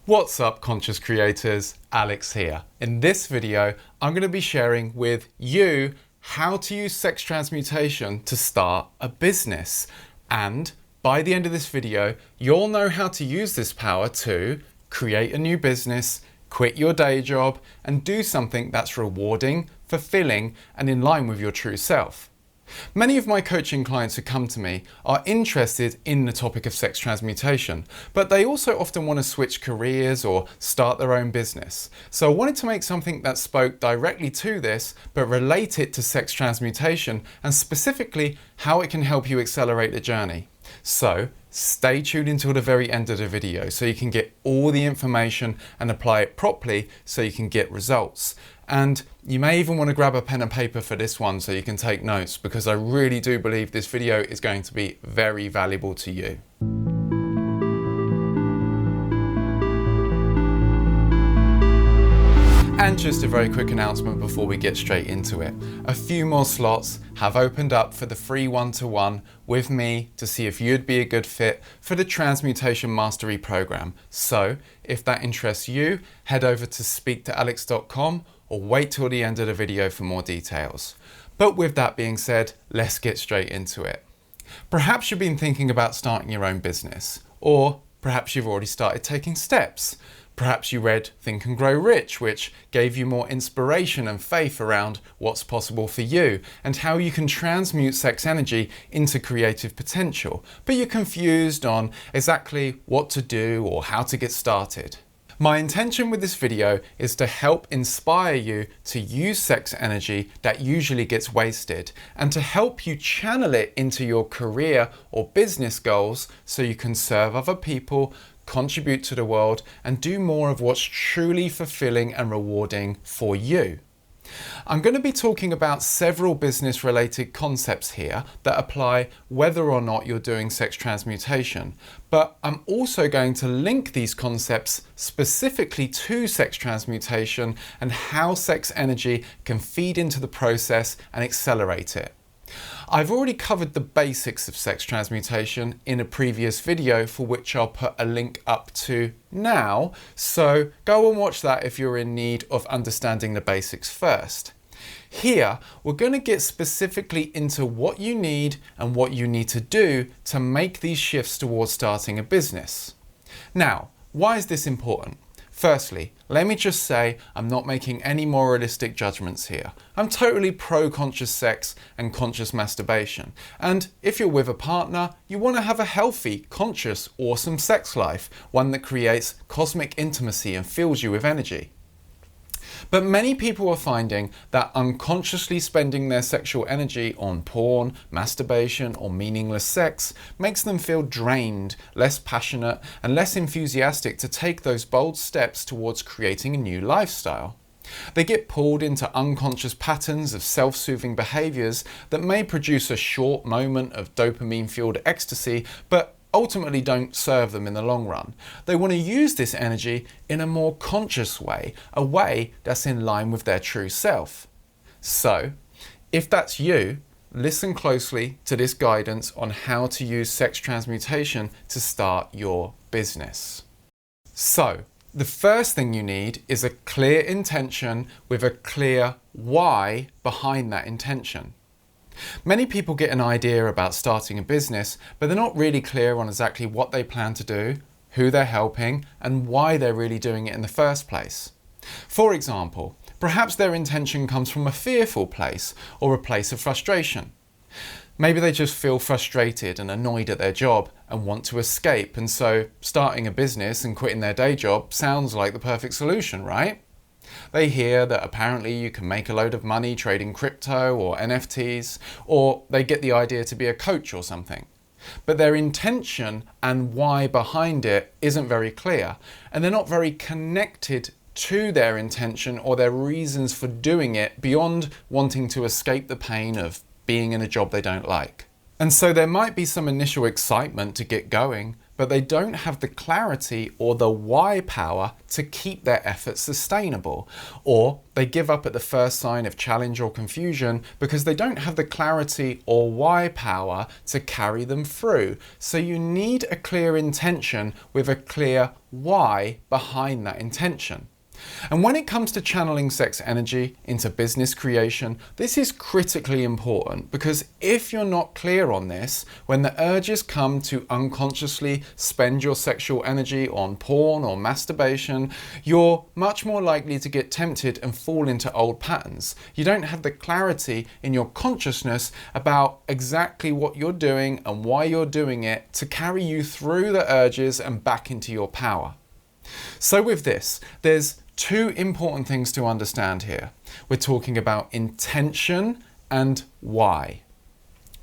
What's up, conscious creators? Alex here. In this video, I'm going to be sharing with you how to use sex transmutation to start a business. And by the end of this video, you'll know how to use this power to create a new business, quit your day job, and do something that's rewarding, fulfilling, and in line with your true self. Many of my coaching clients who come to me are interested in the topic of sex transmutation, but they also often want to switch careers or start their own business. So I wanted to make something that spoke directly to this, but relate it to sex transmutation and specifically how it can help you accelerate the journey. So stay tuned until the very end of the video so you can get all the information and apply it properly so you can get results. And you may even want to grab a pen and paper for this one so you can take notes, because I really do believe this video is going to be very valuable to you. And just a very quick announcement before we get straight into it. A few more slots have opened up for the free one-to-one with me to see if you'd be a good fit for the Transmutation Mastery program. So if that interests you, head over to speaktoalex.com or wait till the end of the video for more details. But with that being said, let's get straight into it. Perhaps you've been thinking about starting your own business, or perhaps you've already started taking steps. Perhaps you read Think and Grow Rich, which gave you more inspiration and faith around what's possible for you and how you can transmute sex energy into creative potential, but you're confused on exactly what to do or how to get started. My intention with this video is to help inspire you to use sex energy that usually gets wasted and to help you channel it into your career or business goals so you can serve other people, contribute to the world, and do more of what's truly fulfilling and rewarding for you. I'm going to be talking about several business related concepts here that apply whether or not you're doing sex transmutation, but I'm also going to link these concepts specifically to sex transmutation and how sex energy can feed into the process and accelerate it. I've already covered the basics of sex transmutation in a previous video, for which I'll put a link up to now, so go and watch that if you're in need of understanding the basics first. Here, we're going to get specifically into what you need and what you need to do to make these shifts towards starting a business. Now, why is this important? Firstly, let me just say I'm not making any moralistic judgments here. I'm totally pro-conscious sex and conscious masturbation. And if you're with a partner, you want to have a healthy, conscious, awesome sex life, one that creates cosmic intimacy and fills you with energy. But many people are finding that unconsciously spending their sexual energy on porn, masturbation, or meaningless sex makes them feel drained, less passionate, and less enthusiastic to take those bold steps towards creating a new lifestyle. They get pulled into unconscious patterns of self-soothing behaviors that may produce a short moment of dopamine-fueled ecstasy, but ultimately don't serve them in the long run. They want to use this energy in a more conscious way, a way that's in line with their true self. So, if that's you, listen closely to this guidance on how to use sex transmutation to start your business. So, the first thing you need is a clear intention with a clear why behind that intention. Many people get an idea about starting a business, but they're not really clear on exactly what they plan to do, who they're helping, and why they're really doing it in the first place. For example, perhaps their intention comes from a fearful place or a place of frustration. Maybe they just feel frustrated and annoyed at their job and want to escape, and so starting a business and quitting their day job sounds like the perfect solution, right? They hear that apparently you can make a load of money trading crypto or NFTs, or they get the idea to be a coach or something. But their intention and why behind it isn't very clear, and they're not very connected to their intention or their reasons for doing it beyond wanting to escape the pain of being in a job they don't like. And so there might be some initial excitement to get going, but they don't have the clarity or the why power to keep their efforts sustainable. Or they give up at the first sign of challenge or confusion because they don't have the clarity or why power to carry them through. So you need a clear intention with a clear why behind that intention. And when it comes to channeling sex energy into business creation, this is critically important, because if you're not clear on this, when the urges come to unconsciously spend your sexual energy on porn or masturbation, you're much more likely to get tempted and fall into old patterns. You don't have the clarity in your consciousness about exactly what you're doing and why you're doing it to carry you through the urges and back into your power. So with this, there's two important things to understand here. We're talking about intention and why.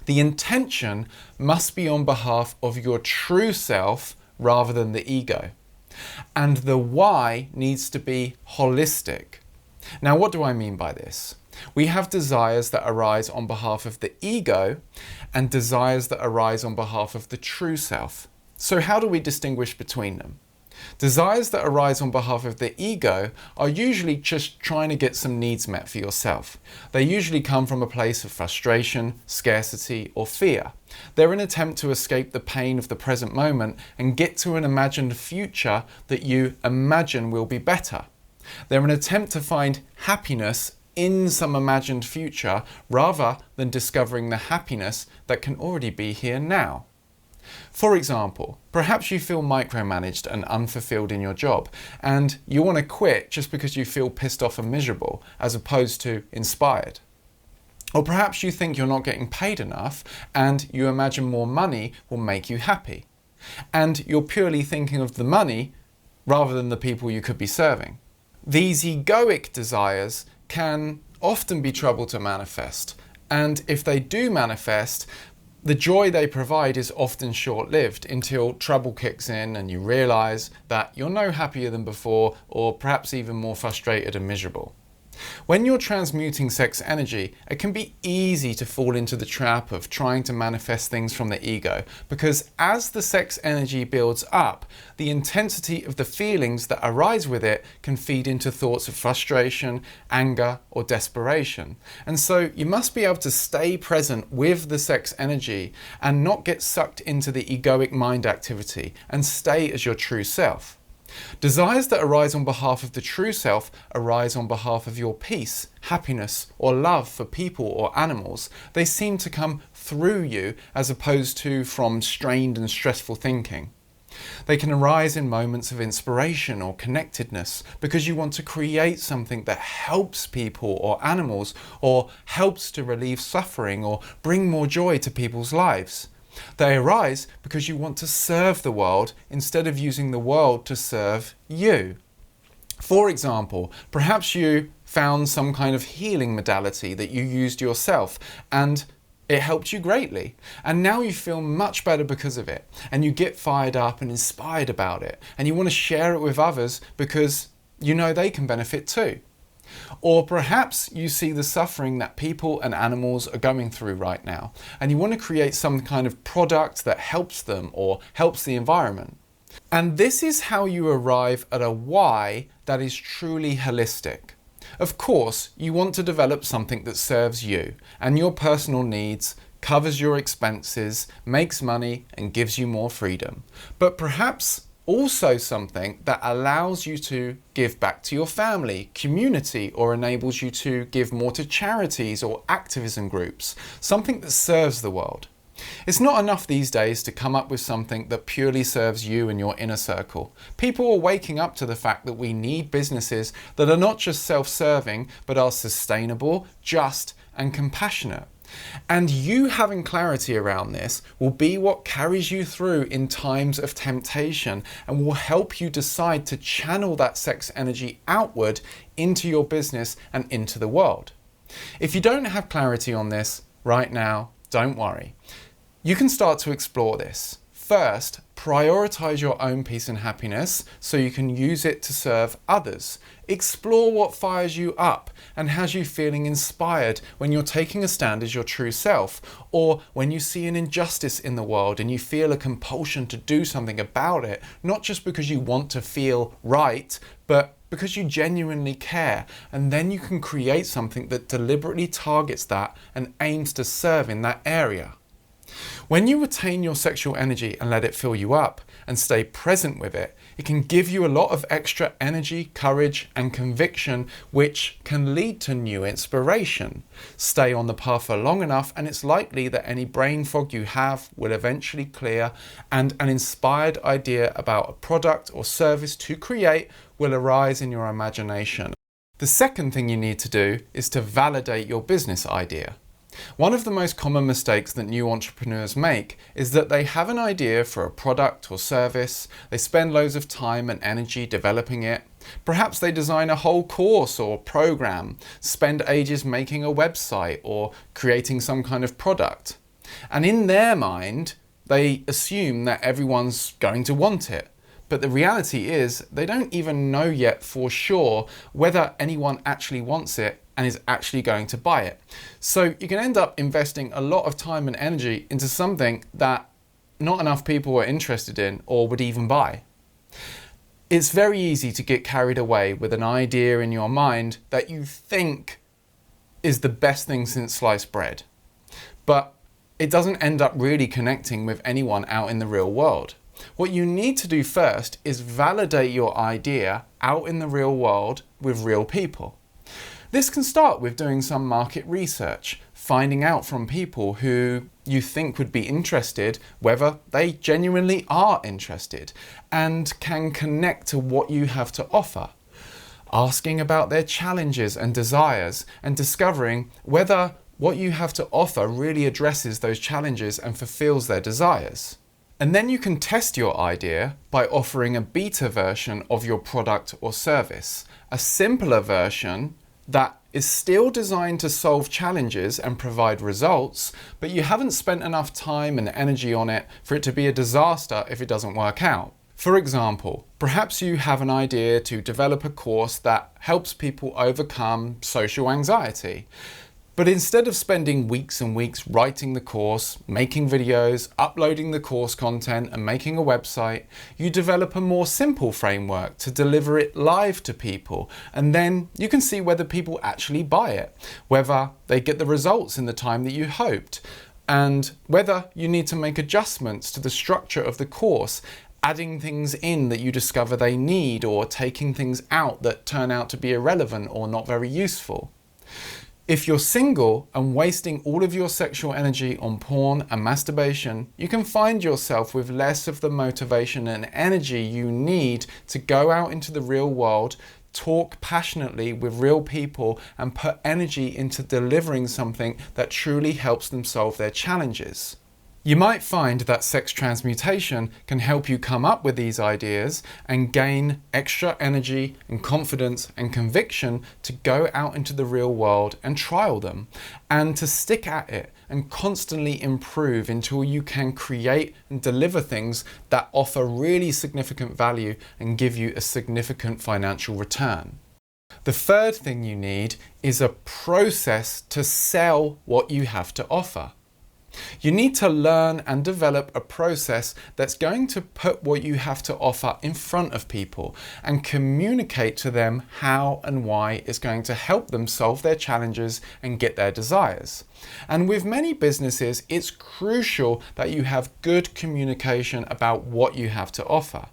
The intention must be on behalf of your true self rather than the ego. And the why needs to be holistic. Now, what do I mean by this? We have desires that arise on behalf of the ego and desires that arise on behalf of the true self. So how do we distinguish between them? Desires that arise on behalf of the ego are usually just trying to get some needs met for yourself. They usually come from a place of frustration, scarcity, or fear. They're an attempt to escape the pain of the present moment and get to an imagined future that you imagine will be better. They're an attempt to find happiness in some imagined future rather than discovering the happiness that can already be here now. For example, perhaps you feel micromanaged and unfulfilled in your job, and you want to quit just because you feel pissed off and miserable, as opposed to inspired. Or perhaps you think you're not getting paid enough, and you imagine more money will make you happy. And you're purely thinking of the money rather than the people you could be serving. These egoic desires can often be trouble to manifest, and if they do manifest, the joy they provide is often short-lived until trouble kicks in and you realise that you're no happier than before, or perhaps even more frustrated and miserable. When you're transmuting sex energy, it can be easy to fall into the trap of trying to manifest things from the ego, because as the sex energy builds up, the intensity of the feelings that arise with it can feed into thoughts of frustration, anger, or desperation. And so you must be able to stay present with the sex energy and not get sucked into the egoic mind activity and stay as your true self. Desires that arise on behalf of the true self arise on behalf of your peace, happiness, or love for people or animals. They seem to come through you as opposed to from strained and stressful thinking. They can arise in moments of inspiration or connectedness because you want to create something that helps people or animals, or helps to relieve suffering or bring more joy to people's lives. They arise because you want to serve the world instead of using the world to serve you. For example, perhaps you found some kind of healing modality that you used yourself and it helped you greatly. And now you feel much better because of it. And you get fired up and inspired about it. And you want to share it with others because you know they can benefit too. Or perhaps you see the suffering that people and animals are going through right now, and you want to create some kind of product that helps them or helps the environment. And this is how you arrive at a why that is truly holistic. Of course, you want to develop something that serves you and your personal needs, covers your expenses, makes money, and gives you more freedom. But perhaps also something that allows you to give back to your family, community, or enables you to give more to charities or activism groups, something that serves the world. It's not enough these days to come up with something that purely serves you and your inner circle. People are waking up to the fact that we need businesses that are not just self-serving, but are sustainable, just, and compassionate. And you having clarity around this will be what carries you through in times of temptation and will help you decide to channel that sex energy outward into your business and into the world. If you don't have clarity on this right now, don't worry. You can start to explore this. First, prioritize your own peace and happiness so you can use it to serve others. Explore what fires you up and has you feeling inspired when you're taking a stand as your true self, or when you see an injustice in the world and you feel a compulsion to do something about it, not just because you want to feel right, but because you genuinely care. And then you can create something that deliberately targets that and aims to serve in that area. When you retain your sexual energy and let it fill you up and stay present with it, it can give you a lot of extra energy, courage, and conviction, which can lead to new inspiration. Stay on the path for long enough and it's likely that any brain fog you have will eventually clear, and an inspired idea about a product or service to create will arise in your imagination. The second thing you need to do is to validate your business idea. One of the most common mistakes that new entrepreneurs make is that they have an idea for a product or service, they spend loads of time and energy developing it, perhaps they design a whole course or program, spend ages making a website or creating some kind of product. And in their mind, they assume that everyone's going to want it. But the reality is they don't even know yet for sure whether anyone actually wants it and is actually going to buy it. So you can end up investing a lot of time and energy into something that not enough people are interested in or would even buy. It's very easy to get carried away with an idea in your mind that you think is the best thing since sliced bread, but it doesn't end up really connecting with anyone out in the real world. What you need to do first is validate your idea out in the real world with real people. This can start with doing some market research, finding out from people who you think would be interested whether they genuinely are interested and can connect to what you have to offer. Asking about their challenges and desires and discovering whether what you have to offer really addresses those challenges and fulfills their desires. And then you can test your idea by offering a beta version of your product or service, a simpler version that is still designed to solve challenges and provide results, but you haven't spent enough time and energy on it for it to be a disaster if it doesn't work out. For example, perhaps you have an idea to develop a course that helps people overcome social anxiety. But instead of spending weeks and weeks writing the course, making videos, uploading the course content and making a website, you develop a more simple framework to deliver it live to people, and then you can see whether people actually buy it, whether they get the results in the time that you hoped, and whether you need to make adjustments to the structure of the course, adding things in that you discover they need or taking things out that turn out to be irrelevant or not very useful. If you're single and wasting all of your sexual energy on porn and masturbation, you can find yourself with less of the motivation and energy you need to go out into the real world, talk passionately with real people, and put energy into delivering something that truly helps them solve their challenges. You might find that sex transmutation can help you come up with these ideas and gain extra energy and confidence and conviction to go out into the real world and trial them, and to stick at it and constantly improve until you can create and deliver things that offer really significant value and give you a significant financial return. The third thing you need is a process to sell what you have to offer. You need to learn and develop a process that's going to put what you have to offer in front of people and communicate to them how and why it's going to help them solve their challenges and get their desires. And with many businesses, it's crucial that you have good communication about what you have to offer,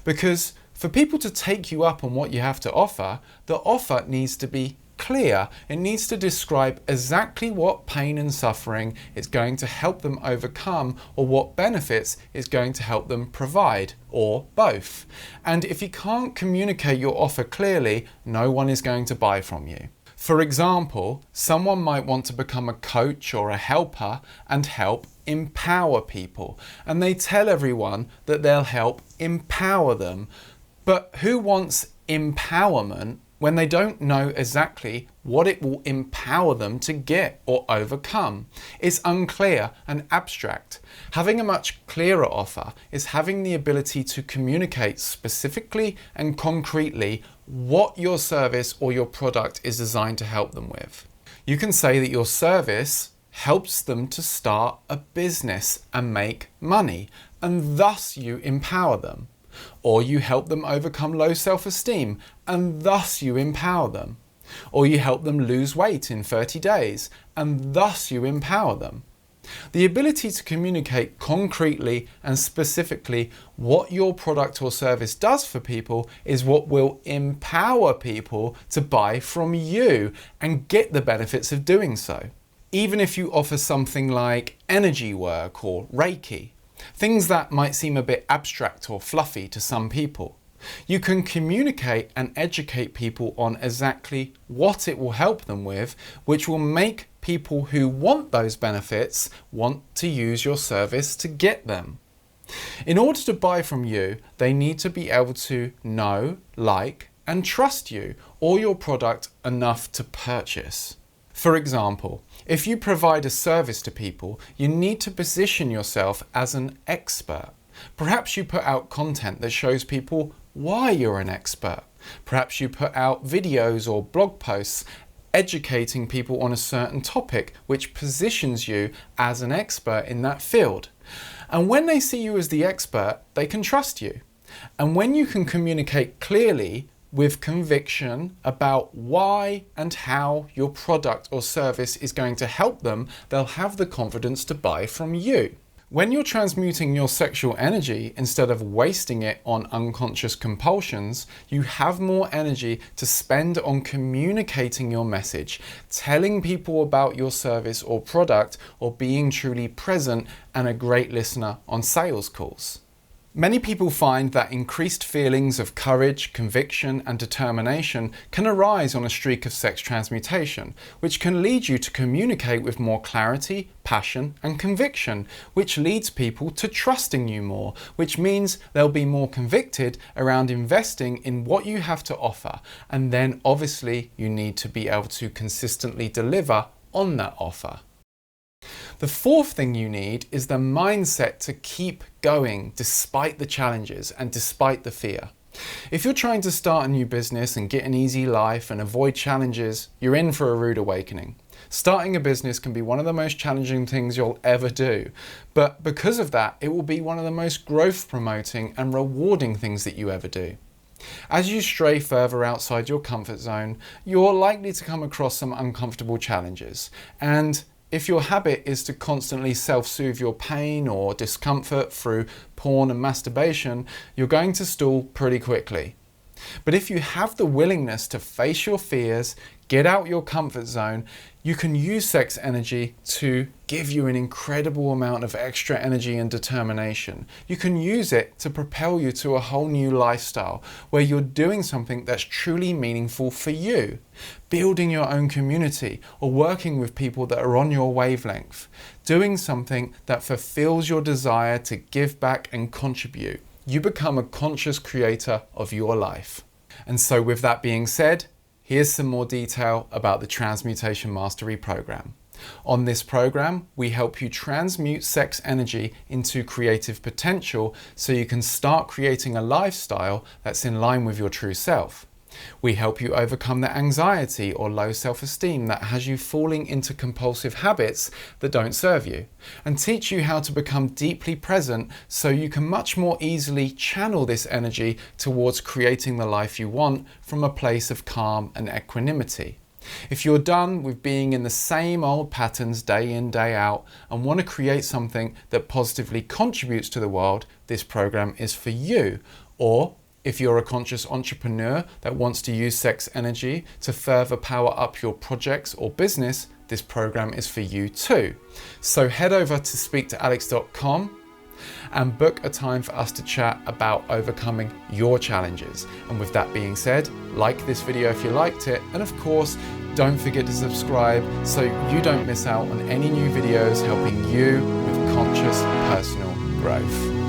because for people to take you up on what you have to offer, the offer needs to be clear. It needs to describe exactly what pain and suffering it's going to help them overcome, or what benefits it's going to help them provide, or both. And if you can't communicate your offer clearly, no one is going to buy from you. For example, someone might want to become a coach or a helper and help empower people, and they tell everyone that they'll help empower them. But who wants empowerment when they don't know exactly what it will empower them to get or overcome. It's unclear and abstract. Having a much clearer offer is having the ability to communicate specifically and concretely what your service or your product is designed to help them with. You can say that your service helps them to start a business and make money, and thus you empower them. Or you help them overcome low self-esteem, and thus you empower them. Or you help them lose weight in 30 days, and thus you empower them. The ability to communicate concretely and specifically what your product or service does for people is what will empower people to buy from you and get the benefits of doing so. Even if you offer something like energy work or Reiki, things that might seem a bit abstract or fluffy to some people, you can communicate and educate people on exactly what it will help them with, which will make people who want those benefits want to use your service to get them. In order to buy from you, they need to be able to know, like, and trust you or your product enough to purchase. For example, if you provide a service to people, you need to position yourself as an expert. Perhaps you put out content that shows people why you're an expert. Perhaps you put out videos or blog posts educating people on a certain topic, which positions you as an expert in that field. And when they see you as the expert, they can trust you. And when you can communicate clearly with conviction about why and how your product or service is going to help them, they'll have the confidence to buy from you. When you're transmuting your sexual energy instead of wasting it on unconscious compulsions, you have more energy to spend on communicating your message, telling people about your service or product, or being truly present and a great listener on sales calls. Many people find that increased feelings of courage, conviction, and determination can arise on a streak of sex transmutation, which can lead you to communicate with more clarity, passion, and conviction, which leads people to trusting you more, which means they'll be more convicted around investing in what you have to offer. And then obviously you need to be able to consistently deliver on that offer. The fourth thing you need is the mindset to keep going despite the challenges and despite the fear. If you're trying to start a new business and get an easy life and avoid challenges, you're in for a rude awakening. Starting a business can be one of the most challenging things you'll ever do, but because of that, it will be one of the most growth promoting and rewarding things that you ever do. As you stray further outside your comfort zone, you're likely to come across some uncomfortable challenges, and if your habit is to constantly self-soothe your pain or discomfort through porn and masturbation, you're going to stall pretty quickly. But if you have the willingness to face your fears, get out your comfort zone, you can use sex energy to give you an incredible amount of extra energy and determination. You can use it to propel you to a whole new lifestyle where you're doing something that's truly meaningful for you, building your own community or working with people that are on your wavelength, doing something that fulfills your desire to give back and contribute. You become a conscious creator of your life. And so with that being said, here's some more detail about the Transmutation Mastery Program. On this program, we help you transmute sex energy into creative potential so you can start creating a lifestyle that's in line with your true self. We help you overcome the anxiety or low self-esteem that has you falling into compulsive habits that don't serve you, and teach you how to become deeply present so you can much more easily channel this energy towards creating the life you want from a place of calm and equanimity. If you're done with being in the same old patterns day in, day out, and want to create something that positively contributes to the world, this program is for you. Or if you're a conscious entrepreneur that wants to use sex energy to further power up your projects or business, this program is for you too. So head over to speaktoalex.com and book a time for us to chat about overcoming your challenges. And with that being said, like this video if you liked it, and of course, don't forget to subscribe so you don't miss out on any new videos helping you with conscious personal growth.